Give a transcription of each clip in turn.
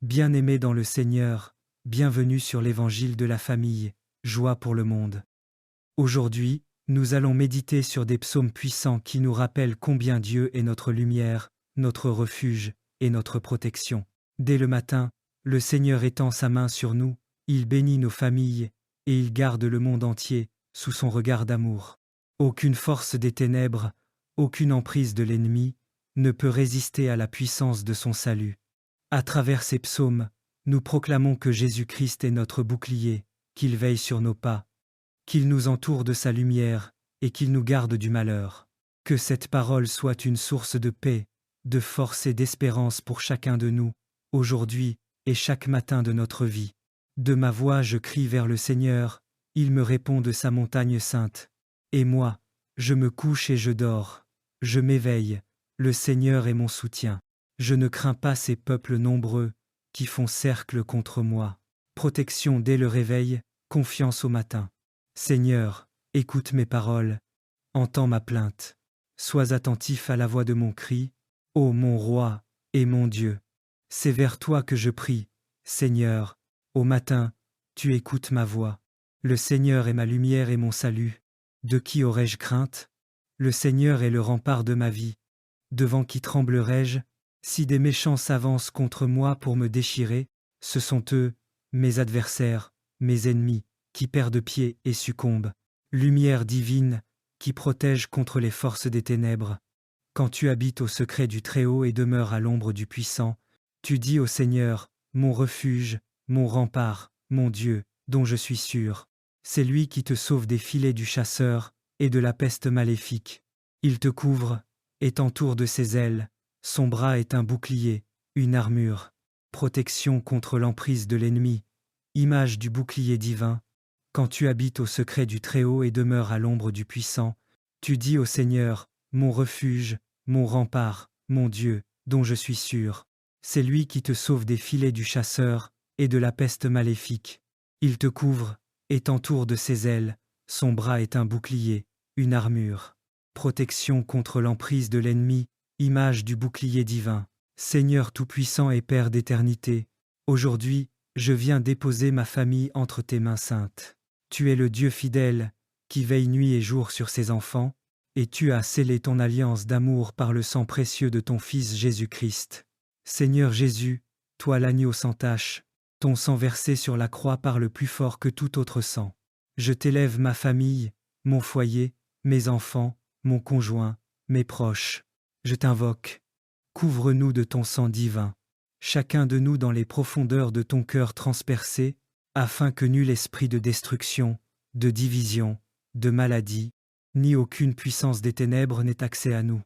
Bien-aimés dans le Seigneur, bienvenue sur l'évangile de la famille, joie pour le monde. Aujourd'hui, nous allons méditer sur des psaumes puissants qui nous rappellent combien Dieu est notre lumière, notre refuge et notre protection. Dès le matin, le Seigneur étend sa main sur nous, il bénit nos familles, et il garde le monde entier sous son regard d'amour. Aucune force des ténèbres, aucune emprise de l'ennemi, ne peut résister à la puissance de son salut. À travers ces psaumes, nous proclamons que Jésus-Christ est notre bouclier, qu'il veille sur nos pas, qu'il nous entoure de sa lumière et qu'il nous garde du malheur. Que cette parole soit une source de paix, de force et d'espérance pour chacun de nous, aujourd'hui et chaque matin de notre vie. De ma voix je crie vers le Seigneur, il me répond de sa montagne sainte. Et moi, je me couche et je dors, je m'éveille, le Seigneur est mon soutien. Je ne crains pas ces peuples nombreux qui font cercle contre moi. Protection dès le réveil, confiance au matin. Seigneur, écoute mes paroles, entends ma plainte. Sois attentif à la voix de mon cri, ô mon roi et mon Dieu. C'est vers toi que je prie, Seigneur, au matin, tu écoutes ma voix. Le Seigneur est ma lumière et mon salut. De qui aurais-je crainte? Le Seigneur est le rempart de ma vie. Devant qui tremblerais-je? Si des méchants s'avancent contre moi pour me déchirer, ce sont eux, mes adversaires, mes ennemis, qui perdent pied et succombent. Lumière divine, qui protège contre les forces des ténèbres. Quand tu habites au secret du Très-Haut et demeures à l'ombre du Puissant, tu dis au Seigneur, mon refuge, mon rempart, mon Dieu, dont je suis sûr. C'est lui qui te sauve des filets du chasseur et de la peste maléfique. Il te couvre et t'entoure de ses ailes. Son bras est un bouclier, une armure, protection contre l'emprise de l'ennemi, image du bouclier divin. Quand tu habites au secret du Très-Haut et demeures à l'ombre du Puissant, tu dis au Seigneur, mon refuge, mon rempart, mon Dieu, dont je suis sûr. C'est lui qui te sauve des filets du chasseur et de la peste maléfique. Il te couvre et t'entoure de ses ailes, son bras est un bouclier, une armure, protection contre l'emprise de l'ennemi, image du bouclier divin. Seigneur tout-puissant et Père d'éternité, aujourd'hui, je viens déposer ma famille entre tes mains saintes. Tu es le Dieu fidèle, qui veille nuit et jour sur ses enfants, et tu as scellé ton alliance d'amour par le sang précieux de ton Fils Jésus-Christ. Seigneur Jésus, toi l'agneau sans tache, ton sang versé sur la croix parle plus fort que tout autre sang. Je t'élève ma famille, mon foyer, mes enfants, mon conjoint, mes proches. Je t'invoque. Couvre-nous de ton sang divin, chacun de nous dans les profondeurs de ton cœur transpercé, afin que nul esprit de destruction, de division, de maladie, ni aucune puissance des ténèbres n'ait accès à nous.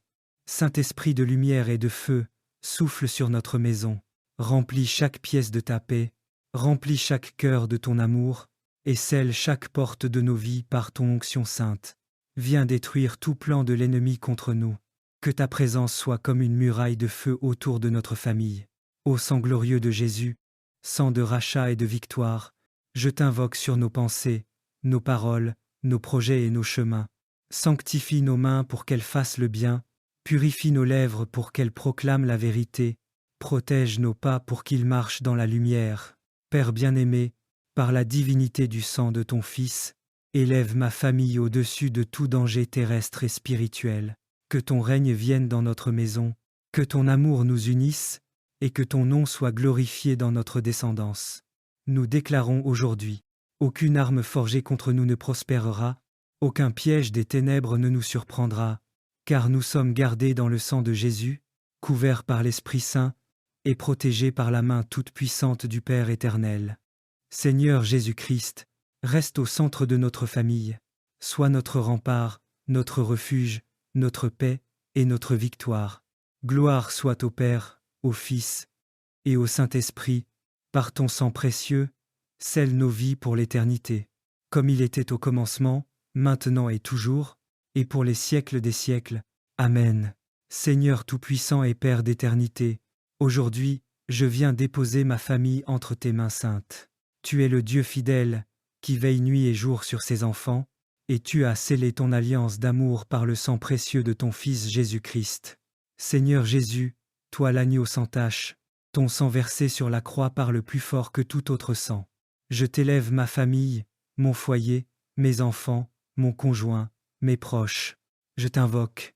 Saint-Esprit de lumière et de feu, souffle sur notre maison, remplis chaque pièce de ta paix, remplis chaque cœur de ton amour, et scelle chaque porte de nos vies par ton onction sainte. Viens détruire tout plan de l'ennemi contre nous. Que ta présence soit comme une muraille de feu autour de notre famille. Ô sang glorieux de Jésus, sang de rachat et de victoire, je t'invoque sur nos pensées, nos paroles, nos projets et nos chemins. Sanctifie nos mains pour qu'elles fassent le bien, purifie nos lèvres pour qu'elles proclament la vérité, protège nos pas pour qu'ils marchent dans la lumière. Père bien-aimé, par la divinité du sang de ton Fils, élève ma famille au-dessus de tout danger terrestre et spirituel. Que ton règne vienne dans notre maison, que ton amour nous unisse, et que ton nom soit glorifié dans notre descendance. Nous déclarons aujourd'hui, aucune arme forgée contre nous ne prospérera, aucun piège des ténèbres ne nous surprendra, car nous sommes gardés dans le sang de Jésus, couverts par l'Esprit Saint, et protégés par la main toute-puissante du Père éternel. Seigneur Jésus-Christ, reste au centre de notre famille, sois notre rempart, notre refuge, notre paix et notre victoire. Gloire soit au Père, au Fils et au Saint-Esprit, par ton sang précieux, scelle nos vies pour l'éternité, comme il était au commencement, maintenant et toujours, et pour les siècles des siècles. Amen. Seigneur tout-puissant et Père d'éternité, aujourd'hui, je viens déposer ma famille entre tes mains saintes. Tu es le Dieu fidèle, qui veille nuit et jour sur ses enfants, et tu as scellé ton alliance d'amour par le sang précieux de ton Fils Jésus-Christ. Seigneur Jésus, toi l'agneau sans tache, ton sang versé sur la croix parle plus fort que tout autre sang. Je t'élève ma famille, mon foyer, mes enfants, mon conjoint, mes proches. Je t'invoque.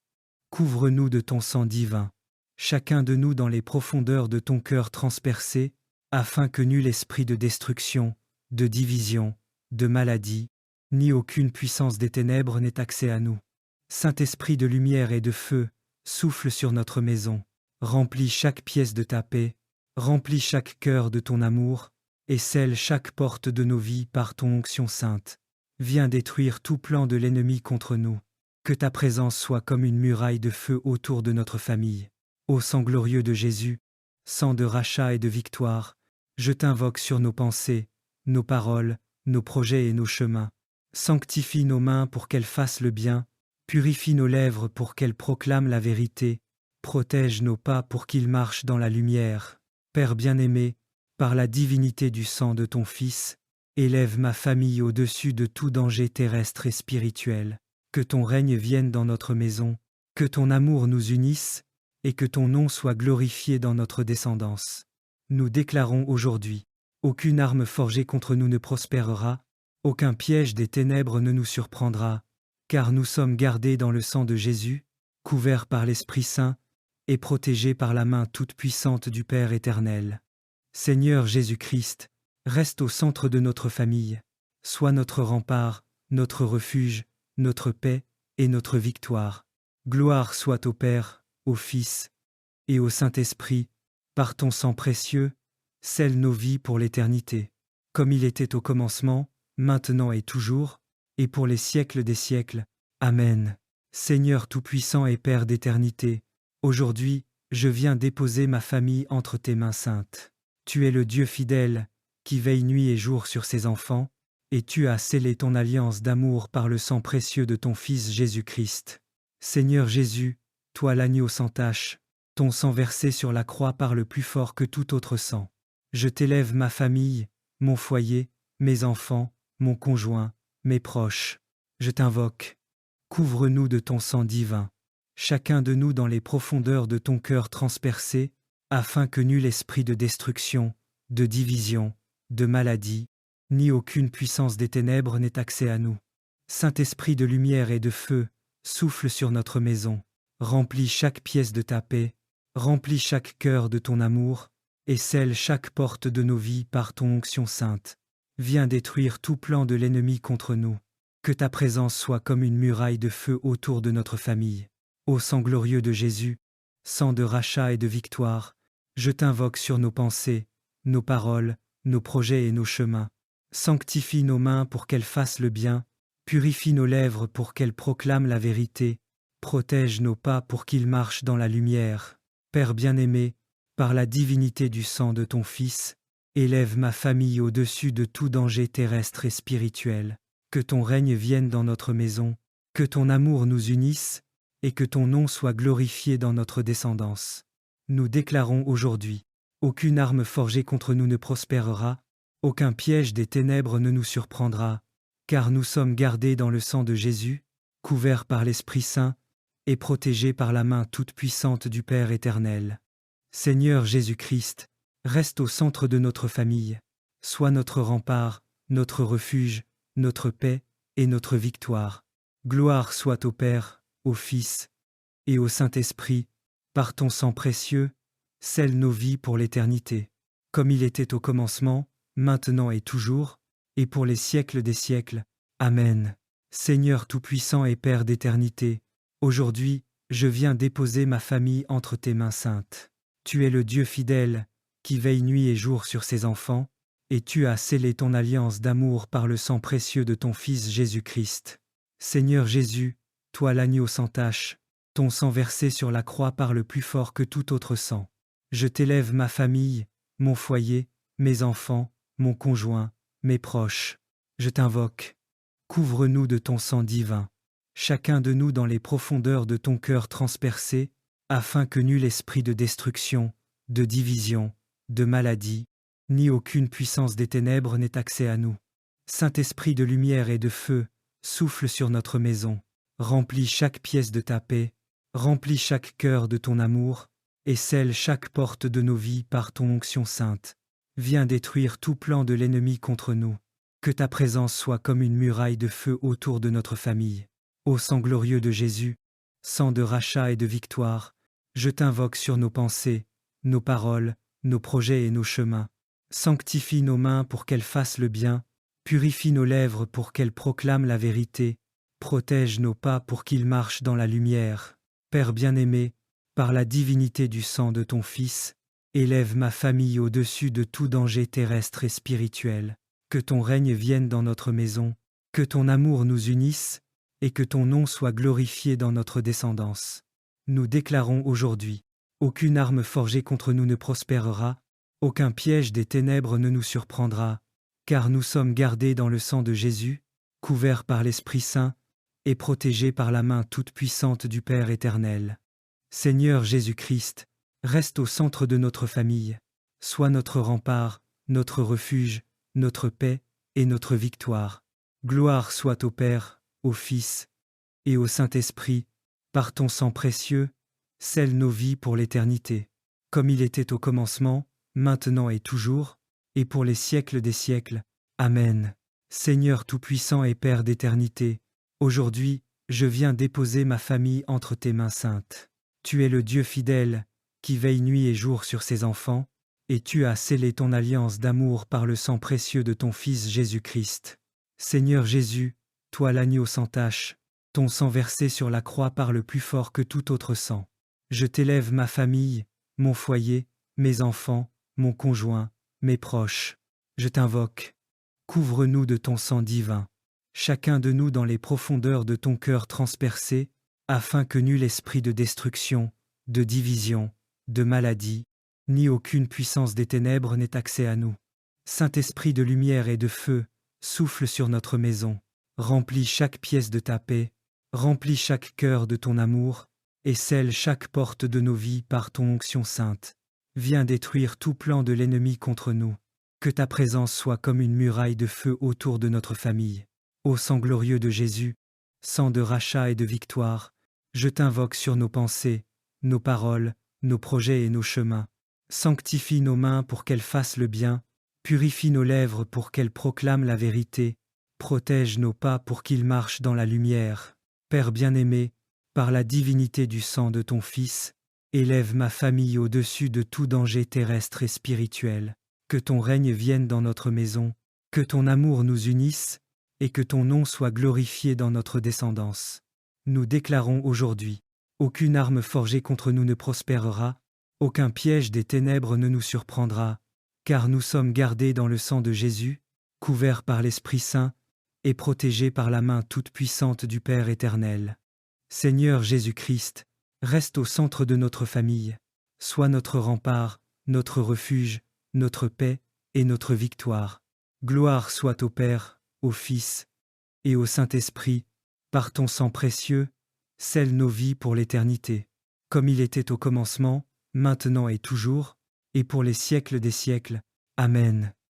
Couvre-nous de ton sang divin. Chacun de nous dans les profondeurs de ton cœur transpercé, afin que nul esprit de destruction, de division, de maladie, ni aucune puissance des ténèbres n'ait accès à nous. Saint-Esprit de lumière et de feu, souffle sur notre maison, remplis chaque pièce de ta paix, remplis chaque cœur de ton amour, et scelle chaque porte de nos vies par ton onction sainte. Viens détruire tout plan de l'ennemi contre nous. Que ta présence soit comme une muraille de feu autour de notre famille. Ô sang glorieux de Jésus, sang de rachat et de victoire, je t'invoque sur nos pensées, nos paroles, nos projets et nos chemins. Sanctifie nos mains pour qu'elles fassent le bien, purifie nos lèvres pour qu'elles proclament la vérité, protège nos pas pour qu'ils marchent dans la lumière. Père bien-aimé, par la divinité du sang de ton Fils, élève ma famille au-dessus de tout danger terrestre et spirituel. Que ton règne vienne dans notre maison, que ton amour nous unisse, et que ton nom soit glorifié dans notre descendance. Nous déclarons aujourd'hui, aucune arme forgée contre nous ne prospérera, aucun piège des ténèbres ne nous surprendra, car nous sommes gardés dans le sang de Jésus, couverts par l'Esprit Saint, et protégés par la main toute puissante du Père éternel. Seigneur Jésus-Christ, reste au centre de notre famille, sois notre rempart, notre refuge, notre paix et notre victoire. Gloire soit au Père, au Fils et au Saint-Esprit, par ton sang précieux, scelle nos vies pour l'éternité, comme il était au commencement, maintenant et toujours, et pour les siècles des siècles. Amen. Seigneur Tout-Puissant et Père d'éternité, aujourd'hui, je viens déposer ma famille entre tes mains saintes. Tu es le Dieu fidèle, qui veille nuit et jour sur ses enfants, et tu as scellé ton alliance d'amour par le sang précieux de ton Fils Jésus-Christ. Seigneur Jésus, toi l'agneau sans tache, ton sang versé sur la croix parle plus fort que tout autre sang. Je t'élève ma famille, mon foyer, mes enfants, mon conjoint, mes proches. Je t'invoque. Couvre-nous de ton sang divin. Chacun de nous dans les profondeurs de ton cœur transpercé, afin que nul esprit de destruction, de division, de maladie, ni aucune puissance des ténèbres n'ait accès à nous. Saint-Esprit de lumière et de feu, souffle sur notre maison, remplis chaque pièce de ta paix, remplis chaque cœur de ton amour, et scelle chaque porte de nos vies par ton onction sainte. Viens détruire tout plan de l'ennemi contre nous. Que ta présence soit comme une muraille de feu autour de notre famille. Ô sang glorieux de Jésus, sang de rachat et de victoire, je t'invoque sur nos pensées, nos paroles, nos projets et nos chemins. Sanctifie nos mains pour qu'elles fassent le bien, purifie nos lèvres pour qu'elles proclament la vérité, protège nos pas pour qu'ils marchent dans la lumière. Père bien-aimé, par la divinité du sang de ton Fils, élève ma famille au-dessus de tout danger terrestre et spirituel. Que ton règne vienne dans notre maison, que ton amour nous unisse, et que ton nom soit glorifié dans notre descendance. Nous déclarons aujourd'hui, aucune arme forgée contre nous ne prospérera, aucun piège des ténèbres ne nous surprendra, car nous sommes gardés dans le sang de Jésus, couverts par l'Esprit Saint, et protégés par la main toute puissante du Père éternel. Seigneur Jésus-Christ, reste au centre de notre famille, sois notre rempart, notre refuge, notre paix et notre victoire. Gloire soit au Père, au Fils et au Saint-Esprit, par ton sang précieux, scelle nos vies pour l'éternité, comme il était au commencement, maintenant et toujours, et pour les siècles des siècles. Amen. Seigneur Tout-Puissant et Père d'éternité, aujourd'hui, je viens déposer ma famille entre tes mains saintes. Tu es le Dieu fidèle, qui veille nuit et jour sur ses enfants, et tu as scellé ton alliance d'amour par le sang précieux de ton Fils Jésus-Christ. Seigneur Jésus, toi l'agneau sans tache, ton sang versé sur la croix parle plus fort que tout autre sang. Je t'élève ma famille, mon foyer, mes enfants, mon conjoint, mes proches. Je t'invoque. Couvre-nous de ton sang divin. Chacun de nous dans les profondeurs de ton cœur transpercé, afin que nul esprit de destruction, de division, de maladie, ni aucune puissance des ténèbres n'ait accès à nous. Saint-Esprit de lumière et de feu, souffle sur notre maison, remplis chaque pièce de ta paix, remplis chaque cœur de ton amour, et scelle chaque porte de nos vies par ton onction sainte. Viens détruire tout plan de l'ennemi contre nous. Que ta présence soit comme une muraille de feu autour de notre famille. Ô sang glorieux de Jésus, sang de rachat et de victoire, je t'invoque sur nos pensées, nos paroles, nos projets et nos chemins. Sanctifie nos mains pour qu'elles fassent le bien, purifie nos lèvres pour qu'elles proclament la vérité, protège nos pas pour qu'ils marchent dans la lumière. Père bien-aimé, par la divinité du sang de ton Fils, élève ma famille au-dessus de tout danger terrestre et spirituel. Que ton règne vienne dans notre maison, que ton amour nous unisse, et que ton nom soit glorifié dans notre descendance. Nous déclarons aujourd'hui, aucune arme forgée contre nous ne prospérera, aucun piège des ténèbres ne nous surprendra, car nous sommes gardés dans le sang de Jésus, couverts par l'Esprit Saint, et protégés par la main toute-puissante du Père éternel. Seigneur Jésus-Christ, reste au centre de notre famille, sois notre rempart, notre refuge, notre paix et notre victoire. Gloire soit au Père, au Fils et au Saint-Esprit, par ton sang précieux, scelle nos vies pour l'éternité, comme il était au commencement, maintenant et toujours, et pour les siècles des siècles. Amen. Seigneur Tout-Puissant et Père d'éternité, aujourd'hui, je viens déposer ma famille entre tes mains saintes. Tu es le Dieu fidèle, qui veille nuit et jour sur ses enfants, et tu as scellé ton alliance d'amour par le sang précieux de ton Fils Jésus-Christ. Seigneur Jésus, toi l'agneau sans tache, ton sang versé sur la croix parle plus fort que tout autre sang. Je t'élève ma famille, mon foyer, mes enfants, mon conjoint, mes proches. Je t'invoque. Couvre-nous de ton sang divin, chacun de nous dans les profondeurs de ton cœur transpercé, afin que nul esprit de destruction, de division, de maladie, ni aucune puissance des ténèbres n'ait accès à nous. Saint-Esprit de lumière et de feu, souffle sur notre maison, remplis chaque pièce de ta paix, remplis chaque cœur de ton amour, et scelle chaque porte de nos vies par ton onction sainte. Viens détruire tout plan de l'ennemi contre nous. Que ta présence soit comme une muraille de feu autour de notre famille. Ô sang glorieux de Jésus, sang de rachat et de victoire, je t'invoque sur nos pensées, nos paroles, nos projets et nos chemins. Sanctifie nos mains pour qu'elles fassent le bien, purifie nos lèvres pour qu'elles proclament la vérité, protège nos pas pour qu'ils marchent dans la lumière. Père bien-aimé, par la divinité du sang de ton Fils, élève ma famille au-dessus de tout danger terrestre et spirituel. Que ton règne vienne dans notre maison, que ton amour nous unisse, et que ton nom soit glorifié dans notre descendance. Nous déclarons aujourd'hui, aucune arme forgée contre nous ne prospérera, aucun piège des ténèbres ne nous surprendra, car nous sommes gardés dans le sang de Jésus, couverts par l'Esprit Saint, et protégés par la main toute-puissante du Père éternel. Seigneur Jésus-Christ, reste au centre de notre famille, sois notre rempart, notre refuge, notre paix et notre victoire. Gloire soit au Père, au Fils et au Saint-Esprit, par ton sang précieux, scelle nos vies pour l'éternité, comme il était au commencement, maintenant et toujours, et pour les siècles des siècles. Amen.